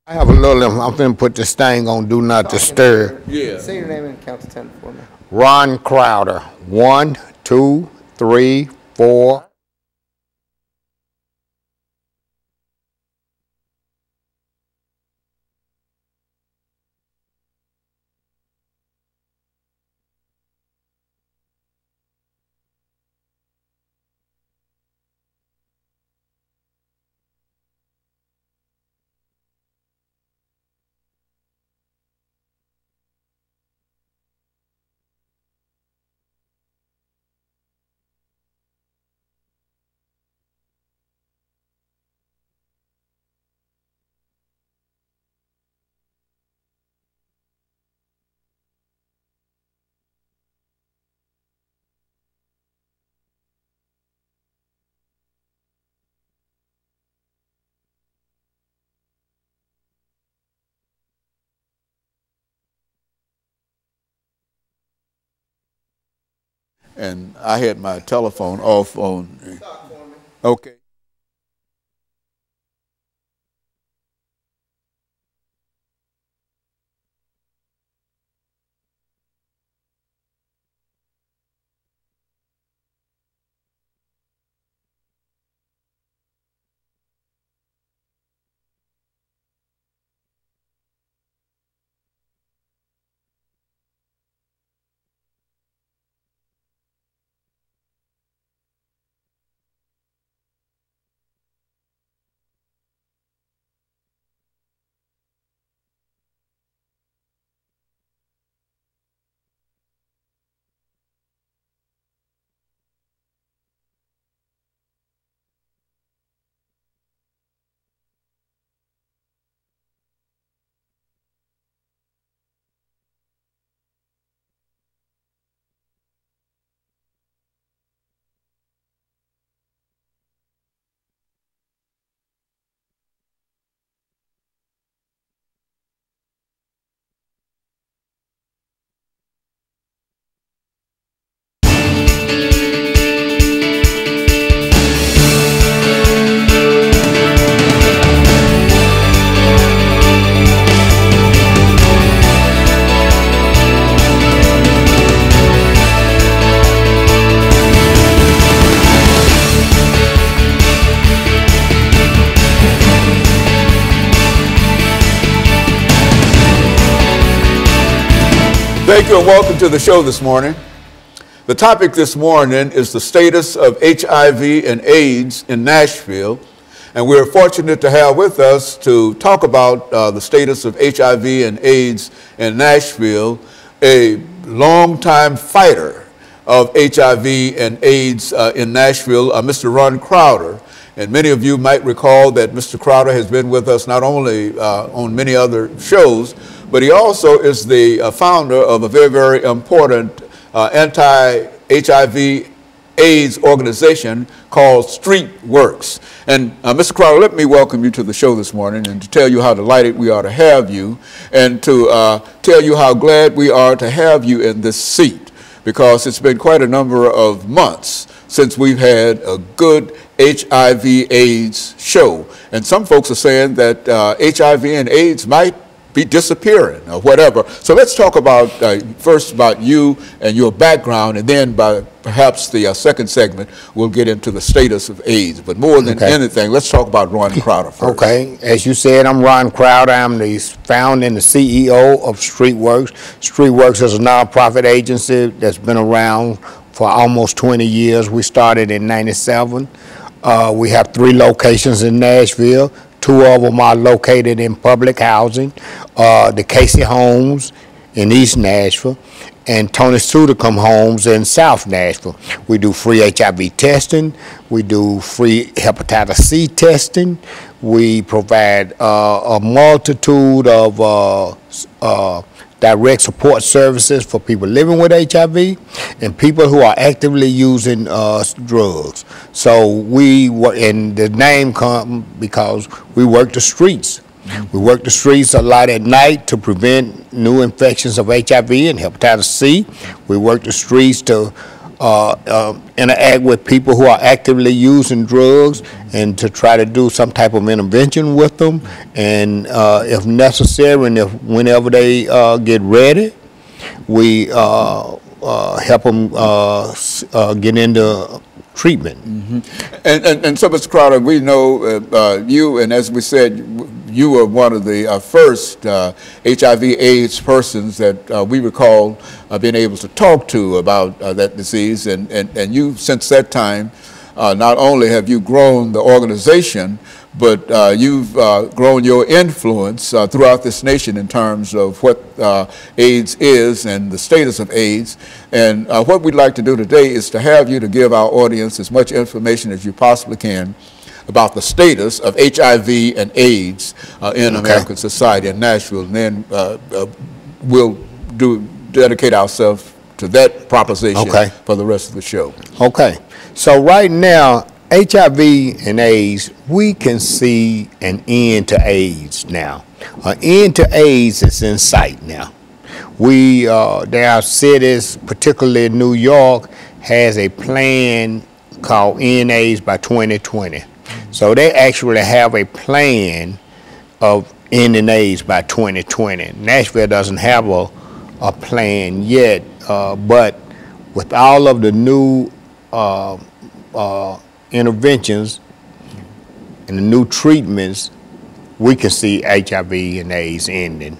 I have a little, I'm finna put this thing on Do Not Disturb. Yeah. Say your name and count to 10 for me. Ron Crowder. 1, 2, 3, 4. And I had my telephone off on. Okay. Thank you and welcome to the show this morning. The topic this morning is the status of HIV and AIDS in Nashville. And we're fortunate to have with us to talk about the status of HIV and AIDS in Nashville, a longtime fighter of HIV and AIDS in Nashville, Mr. Ron Crowder. And many of you might recall that Mr. Crowder has been with us not only on many other shows, but he also is the founder of a very, very important anti-HIV AIDS organization called StreetWorks. And Mr. Crowder, let me welcome you to the show this morning and to tell you how delighted we are to have you and to tell you how glad we are to have you in this seat, because it's been quite a number of months since we've had a good HIV AIDS show. And some folks are saying that HIV and AIDS might be disappearing or whatever. So let's talk about first about you and your background, and then by perhaps the second segment we'll get into the status of AIDS. But more than anything, let's talk about Ron Crowder first. Okay, as you said, I'm Ron Crowder. I'm the founder and the CEO of StreetWorks. StreetWorks is a nonprofit agency that's been around for almost 20 years. We started in '97. We have 3 locations in Nashville. 2 of them are located in public housing, the Casey Homes in East Nashville and Tony Sudacom Homes in South Nashville. We do free HIV testing. We do free hepatitis C testing. We provide a multitude of direct support services for people living with HIV and people who are actively using drugs. So we work, and the name comes because we work the streets. We work the streets a lot at night to prevent new infections of HIV and hepatitis C. We work the streets to interact with people who are actively using drugs and to try to do some type of intervention with them, and if necessary, and if whenever they get ready, we help them get into treatment. And so, Mr. Crowder, we know you, and as we said, you were one of the first HIV/AIDS persons that we recall being able to talk to about that disease, and you, since that time, not only have you grown the organization, but you've grown your influence throughout this nation in terms of what AIDS is and the status of AIDS. And what we'd like to do today is to have you to give our audience as much information as you possibly can about the status of HIV and AIDS in American society in Nashville. And then we'll dedicate ourselves to that proposition for the rest of the show. Okay. So right now, HIV and AIDS, we can see an end to AIDS now. An end to AIDS is in sight now. There are cities, particularly New York, has a plan called End AIDS by 2020. So they actually have a plan of ending AIDS by 2020. Nashville doesn't have a plan yet, but with all of the new interventions and the new treatments, we can see HIV and AIDS ending.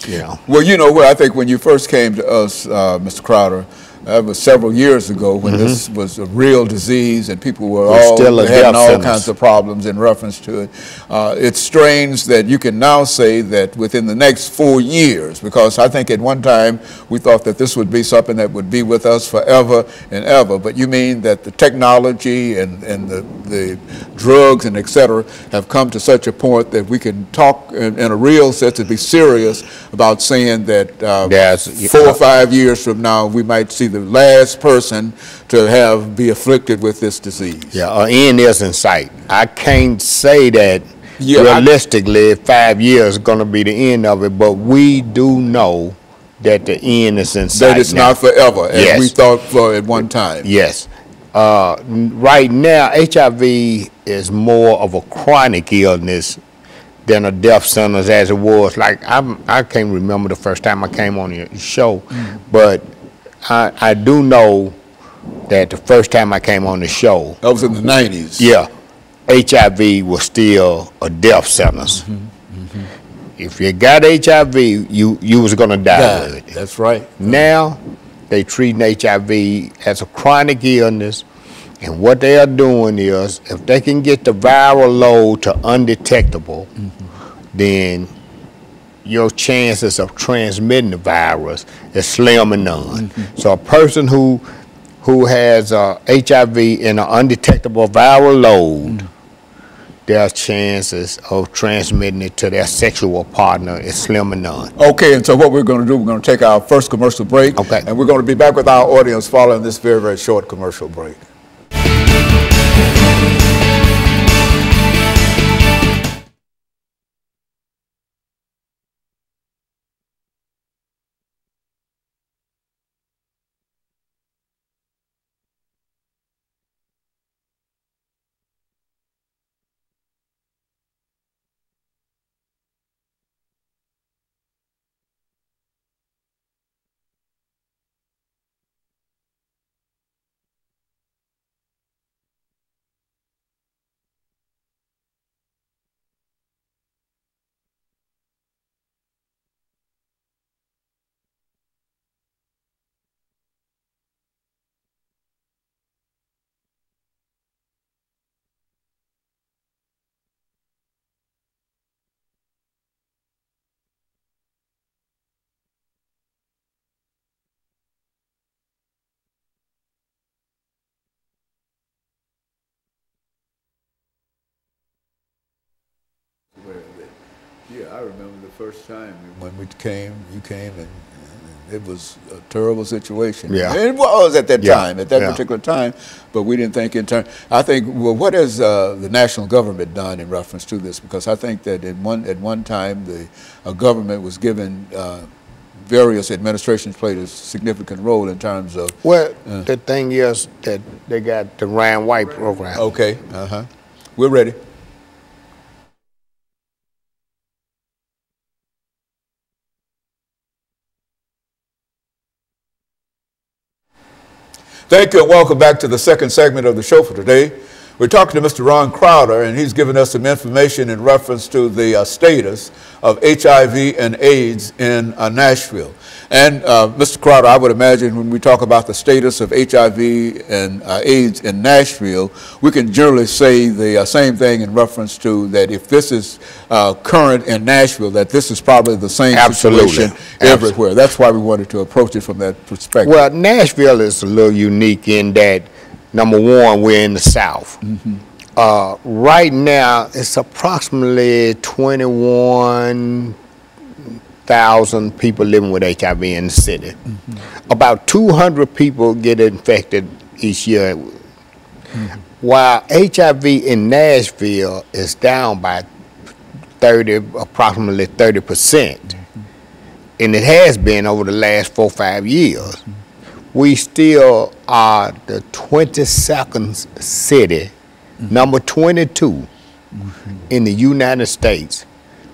You know. Well, you know, I think when you first came to us, Mr. Crowder, that was several years ago when this was a real disease and people were having all kinds of problems in reference to it. It's strange that you can now say that within the next 4 years, because I think at one time we thought that this would be something that would be with us forever and ever, but you mean that the technology and the drugs and et cetera have come to such a point that we can talk in a real sense and be serious about saying that 4 or 5 years from now we might see the last person to be afflicted with this disease. Yeah, an end is in sight. I can't say that realistically 5 years is going to be the end of it, but we do know that the end is in sight. That it's not forever, as we thought for at one time. Yes. Right now, HIV is more of a chronic illness than a death sentence as it was. Like, I can't remember the first time I came on your show, but I do know that the first time I came on the show, that was in the 90s. Yeah, HIV was still a death sentence. If you got HIV, you was gonna die with it. That's right. Now they treating HIV as a chronic illness, and what they are doing is, if they can get the viral load to undetectable, then your chances of transmitting the virus is slim and none. So a person who has HIV in an undetectable viral load, their chances of transmitting it to their sexual partner is slim and none. Okay, and so what we're going to do, we're going to take our first commercial break, and we're going to be back with our audience following this very, very short commercial break. Yeah, I remember the first time when you came, and it was a terrible situation. Yeah. And it was at that time, at that particular time, but we didn't think in terms. I think, well, what has the national government done in reference to this? Because I think that at one time the government was given various administrations played a significant role in terms of. Well, the thing is that they got the Ryan White program. Okay. We're ready. Thank you and welcome back to the second segment of the show for today. We're talking to Mr. Ron Crowder, and he's given us some information in reference to the status of HIV and AIDS in Nashville. And Mr. Crowder, I would imagine when we talk about the status of HIV and AIDS in Nashville, we can generally say the same thing in reference to that if this is current in Nashville, that this is probably the same situation everywhere. That's why we wanted to approach it from that perspective. Well, Nashville is a little unique in that, number one, we're in the South. Right now, it's approximately 21,000 people living with HIV in the city. About 200 people get infected each year. While HIV in Nashville is down by approximately 30%, and it has been over the last 4 or 5 years, we still are the 22nd city, number 22 in the United States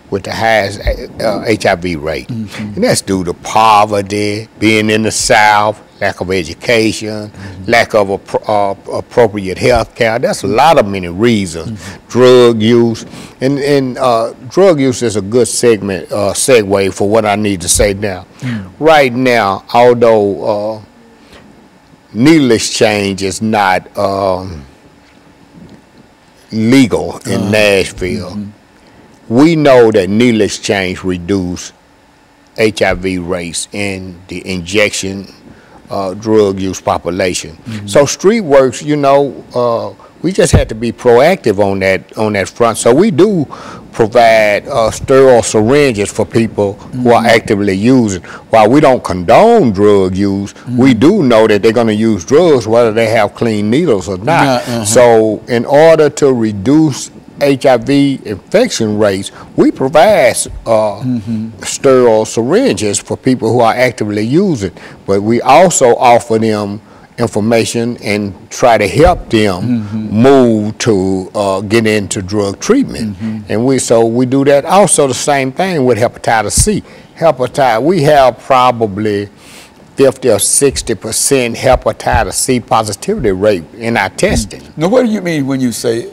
with the highest HIV rate. And that's due to poverty, being in the South, lack of education, lack of appropriate health care. That's a lot of many reasons. Drug use. And drug use is a good segue for what I need to say now. Right now, although needle exchange is not legal in Nashville, we know that needle exchange reduce HIV rates in the injection drug use population. So StreetWorks, you know, we just had to be proactive on that front. So we do provide sterile syringes for people who are actively using. While we don't condone drug use, we do know that they're going to use drugs whether they have clean needles or not. So in order to reduce HIV infection rates, we provide sterile syringes for people who are actively using, but we also offer them information and try to help them move to get into drug treatment. And we do that. Also the same thing with hepatitis C. We have probably 50 or 60% hepatitis C positivity rate in our testing. Now, what do you mean when you say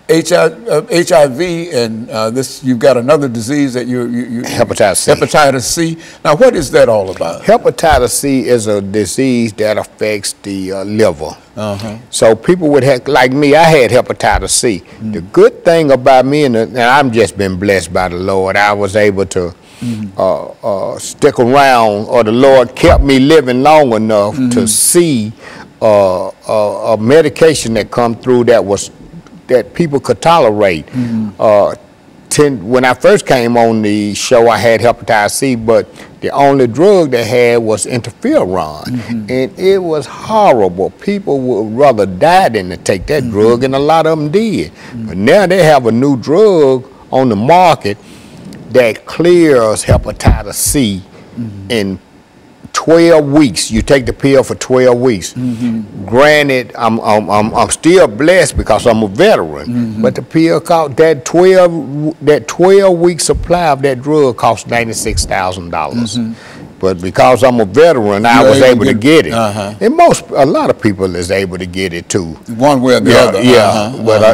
HIV and this? You've got another disease that you hepatitis C. Hepatitis C. Now, what is that all about? Hepatitis C is a disease that affects the liver. So people would have, like me, I had hepatitis C. The good thing about me, and I've just been blessed by the Lord, I was able to stick around, or the Lord kept me living long enough to see a medication that come through that people could tolerate. When I first came on the show, I had hepatitis C, but the only drug they had was interferon, and it was horrible. People would rather die than to take that drug, and a lot of them did. But now they have a new drug on the market that clears hepatitis C in 12 weeks. You take the pill for 12 weeks. Granted, I'm still blessed because I'm a veteran, but the pill cost, that 12-week supply of that drug cost $96,000. But because I'm a veteran, I was able to get it. And a lot of people is able to get it too. One way or the other.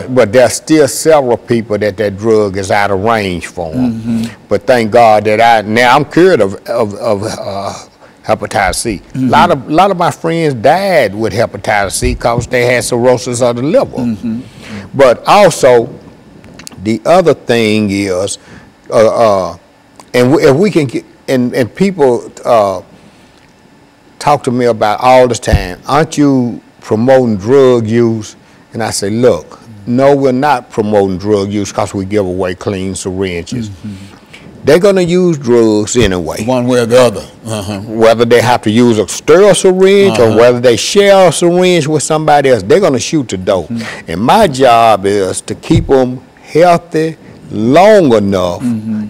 But there's still several people that drug is out of range for them. But thank God that I'm cured of hepatitis C. A lot of my friends died with hepatitis C because they had cirrhosis of the liver. But also, the other thing is, and if we can get, and people talk to me about all the time, aren't you promoting drug use? And I say, look, no, we're not promoting drug use because we give away clean syringes. They're going to use drugs anyway. One way or the other. Whether they have to use a sterile syringe or whether they share a syringe with somebody else, they're going to shoot the dope. And my job is to keep them healthy, long enough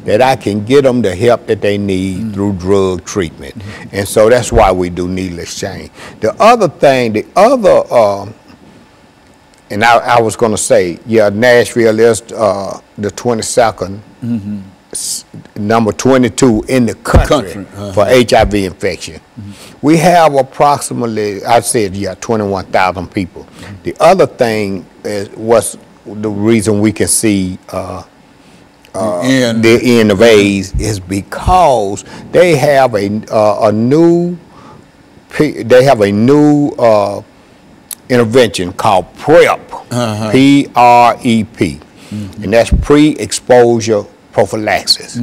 that I can get them the help that they need through drug treatment. And so that's why we do needle exchange. The other thing, and I was going to say, yeah, Nashville is the 22nd, number 22 in the country for HIV infection. We have approximately, I said, 21,000 people. The other thing is what's the reason we can see the end of AIDS is because they have a new intervention called PrEP, P-R-E-P, and that's pre-exposure prophylaxis.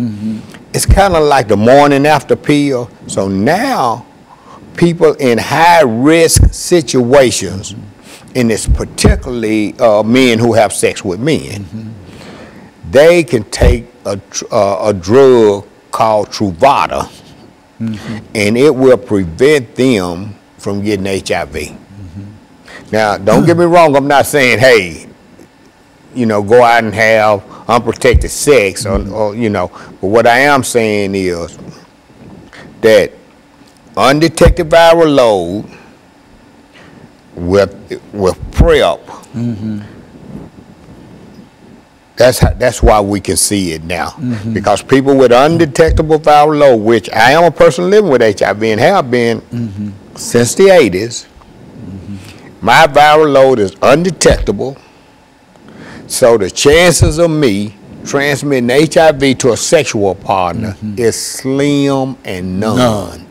It's kind of like the morning after pill. So now people in high-risk situations, and it's particularly men who have sex with men, they can take a drug called Truvada, and it will prevent them from getting HIV. Now, don't get me wrong, I'm not saying, hey, go out and have unprotected sex, or but what I am saying is that undetected viral load with PrEP, that's why we can see it now. Because people with undetectable viral load, which I am a person living with HIV and have been since the 80s, my viral load is undetectable, so the chances of me transmitting HIV to a sexual partner is slim and none.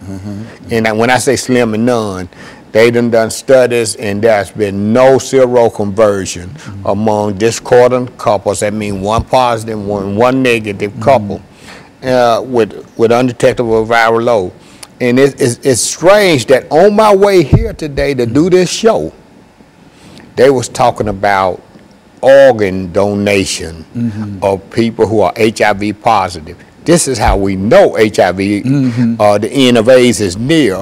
And when I say slim and none, they done studies, and there's been no seroconversion among discordant couples. That means one positive, one negative couple with undetectable viral load. And it's strange that on my way here today to do this show, they was talking about organ donation of people who are HIV positive. This is how we know HIV, the end of AIDS is near,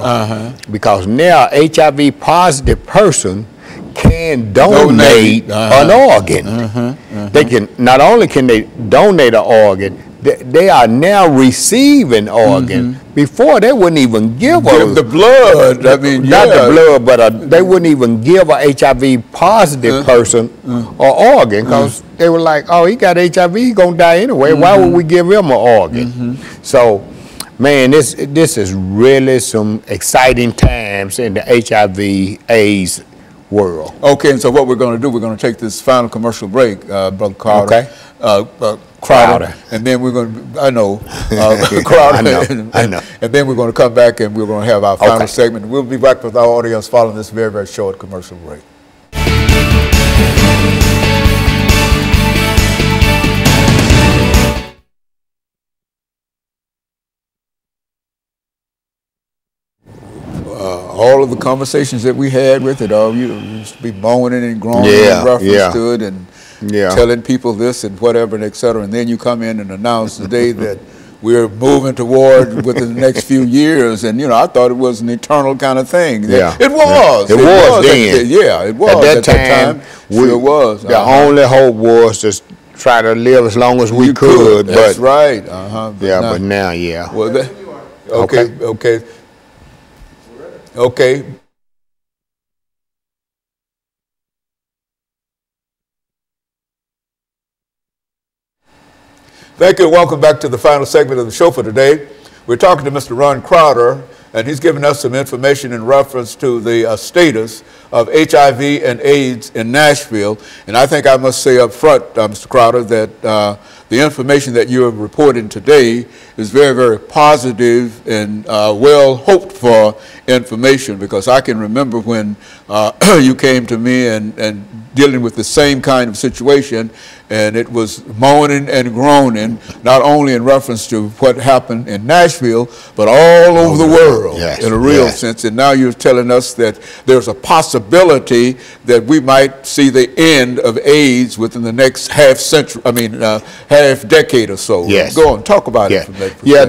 because now HIV positive person can donate an organ. They can, not only can they donate an organ, they are now receiving organ. Before they wouldn't even give the blood. I mean, not the blood, but they wouldn't even give a HIV positive person an organ, because they were like, oh, he got HIV, he's gonna die anyway. Why would we give him an organ? So, man, this is really some exciting times in the HIV/AIDS world. Okay, and so what we're going to do, we're going to take this final commercial break, Brother Crowder. Okay. Crowder. And then we're going to, Crowder. I know. And then we're going to come back and we're going to have our final segment. We'll be back with our audience following this very, very short commercial break. All of the conversations that we had with it, you used to be moaning and groaning in reference to it, and telling people this and whatever, and et cetera. And then you come in and announce today that we're moving toward within the next few years. And, I thought it was an eternal kind of thing. Yeah. It was. It was then. It was. At that time, it was. The only hope was to try to live as long as we could. That's right. But now, Well, Okay. Thank you, and welcome back to the final segment of the show for today. We're talking to Mr. Ron Crowder, and he's giving us some information in reference to the status of HIV and AIDS in Nashville. And I think I must say up front, Mr. Crowder, that the information that you have reported today is very, very positive and well hoped for information, because I can remember when you came to me and dealing with the same kind of situation, and it was moaning and groaning, not only in reference to what happened in Nashville, but all over the world in a real sense. And now you're telling us that there's a possibility that we might see the end of AIDS within the next half decade or so. Go on, talk about it.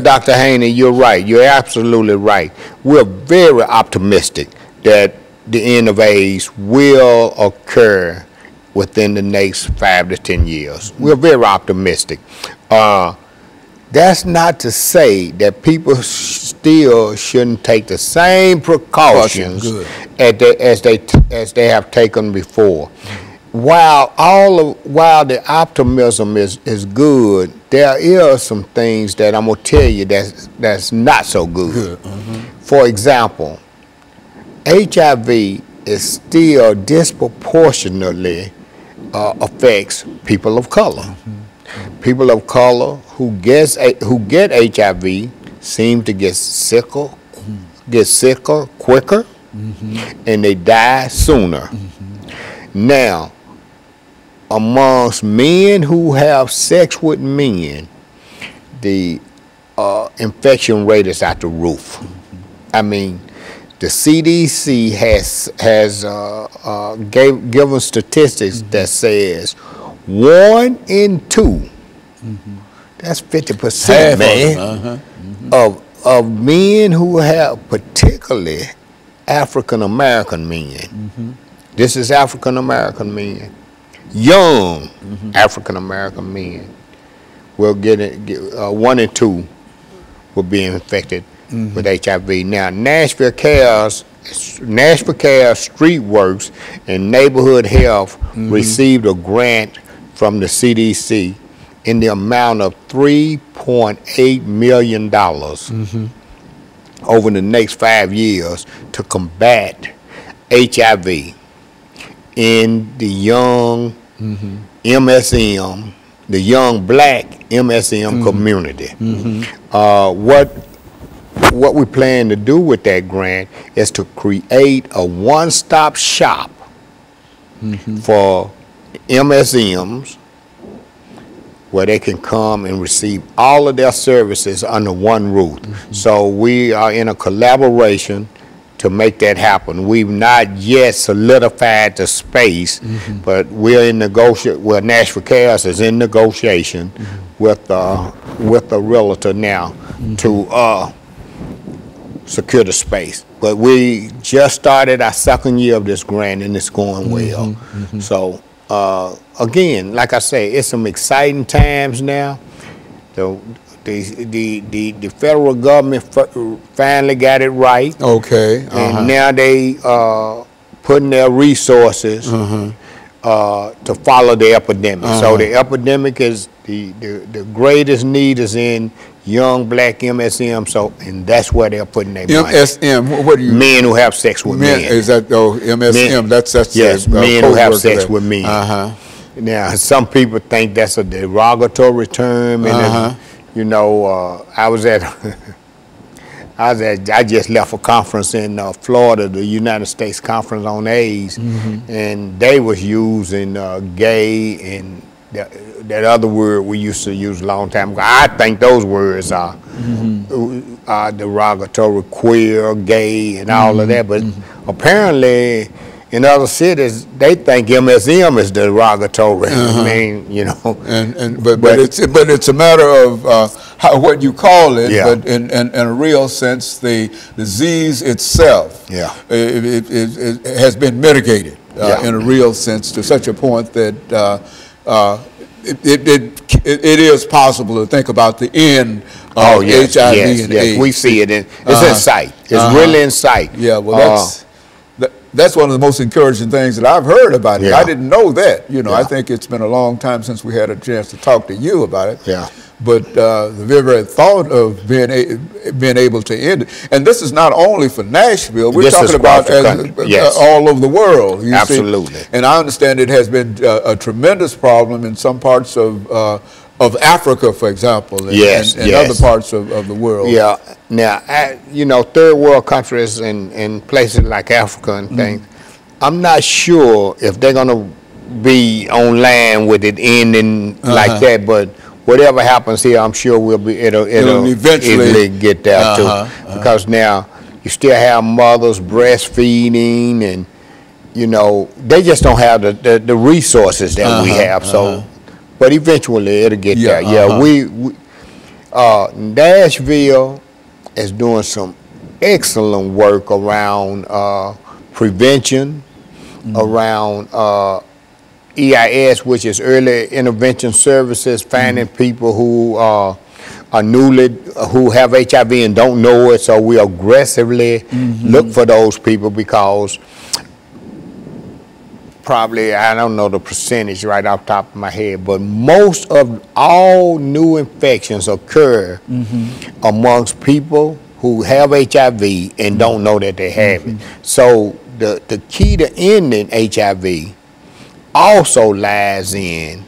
Dr. Haney, you're right. You're absolutely right. We're very optimistic that the end of AIDS will occur within the next 5 to 10 years. We're very optimistic. That's not to say that people still shouldn't take the same precautions as they have taken before. While the optimism is good, there is some things that I'm gonna tell you that's not so good. For example, HIV is still disproportionately affects people of color. People of color who get HIV seem to get sicker quicker, and they die sooner. Now, amongst men who have sex with men, the infection rate is out the roof. I mean, the CDC has given statistics that says 1 in 2, that's 50%, man, of men who have, particularly African American men. This is African American men, young African American men will get 1 in 2 will be infected with HIV. Now, Nashville Cares, Street Works, and Neighborhood Health received a grant from the CDC in the amount of $3.8 million over the next 5 years to combat HIV in the young MSM, the young black MSM community. What we plan to do with that grant is to create a one-stop shop for MSMs where they can come and receive all of their services under one roof. So we are in a collaboration to make that happen. We've not yet solidified the space, but we're in negotiation. Well, Nashville Cares is in negotiation with a realtor now to secure the space. But we just started our 2nd year of this grant, and it's going well. So again, like I say, it's some exciting times now. The federal government finally got it right. Okay. And now they putting their resources to follow the epidemic. So the epidemic is the greatest need is in young black MSM. So and that's where they're putting their money. MSM. What do you? Men who have sex with men. Is that MSM? Men, that's yes. Men who have sex with men. Now some people think that's a derogatory term, and you know, I just left a conference in Florida, the United States Conference on AIDS, and they was using gay and that other word we used to use a long time ago. I think those words are derogatory, queer, gay, and all of that, but apparently in other cities, they think MSM is derogatory. I mean, you know, but it's a matter of what you call it. But in a real sense, the disease itself, it has been mitigated in a real sense to such a point that it is possible to think about the end of HIV and AIDS. We see it. It's in sight. It's really in sight. Yeah. Well, that's one of the most encouraging things that I've heard about it. I didn't know that. You know, I think it's been a long time since we had a chance to talk to you about it. But the very thought of being able to end it, and this is not only for Nashville. We're talking about all over the world. Absolutely. And I understand it has been a tremendous problem in some parts of Africa, for example, and other parts of the world. Now, you know, third world countries and places like Africa and things, I'm not sure if they're going to be on land with it ending like that, but whatever happens here, I'm sure it'll eventually get there too. Because now you still have mothers breastfeeding, and you know, they just don't have the resources that we have. So, but eventually it'll get there. Nashville is doing some excellent work around prevention, around EIS, which is Early Intervention Services, finding people who are who have HIV and don't know it. So we aggressively look for those people, because probably, I don't know the percentage right off the top of my head, but most of all new infections occur amongst people who have HIV and don't know that they have it. So the key to ending HIV also lies in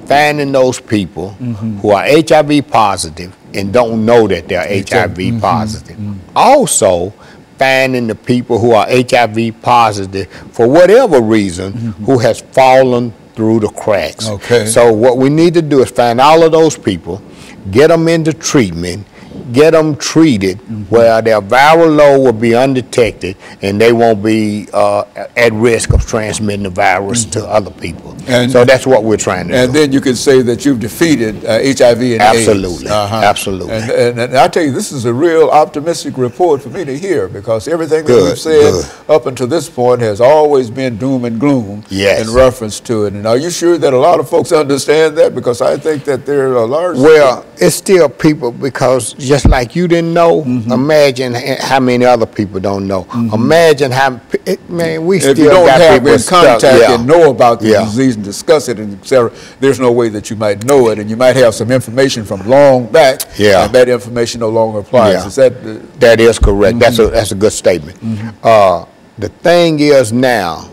finding those people who are HIV positive and don't know that they're HIV positive. Also, finding the people who are HIV positive for whatever reason who has fallen through the cracks. Okay. So what we need to do is find all of those people, get them into treatment, get them treated where their viral load will be undetected and they won't be at risk of transmitting the virus to other people. And so that's what we're trying to do. And then you can say that you've defeated HIV and absolutely. AIDS. Absolutely. And I tell you, this is a real optimistic report for me to hear, because everything that we've said up until this point has always been doom and gloom in reference to it. And are you sure that a lot of folks understand that? Because I think that there are a large... Well, it's still people, because just like you didn't know, imagine how many other people don't know. Imagine how, man, we still got people stuck. If you don't have in contact and know about the disease and discuss it, and et cetera, there's no way that you might know it, and you might have some information from long back, and that information no longer applies. Is that... That is correct. That's a good statement. The thing is now,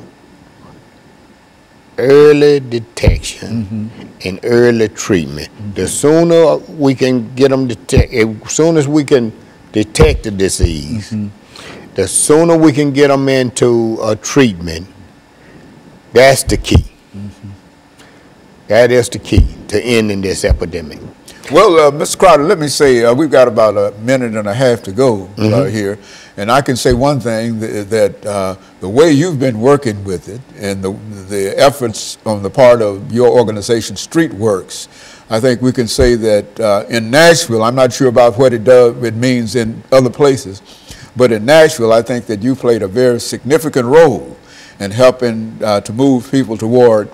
early detection and early treatment. The sooner we can get them detected, as soon as we can detect the disease, the sooner we can get them into a treatment. That's the key. That is the key to ending this epidemic. Well, Mr. Crowder, let me say, we've got about a minute and a half to go here. And I can say one thing, that the way you've been working with it and the efforts on the part of your organization, StreetWorks, I think we can say that in Nashville, I'm not sure about what it means in other places, but in Nashville, I think that you played a very significant role in helping to move people toward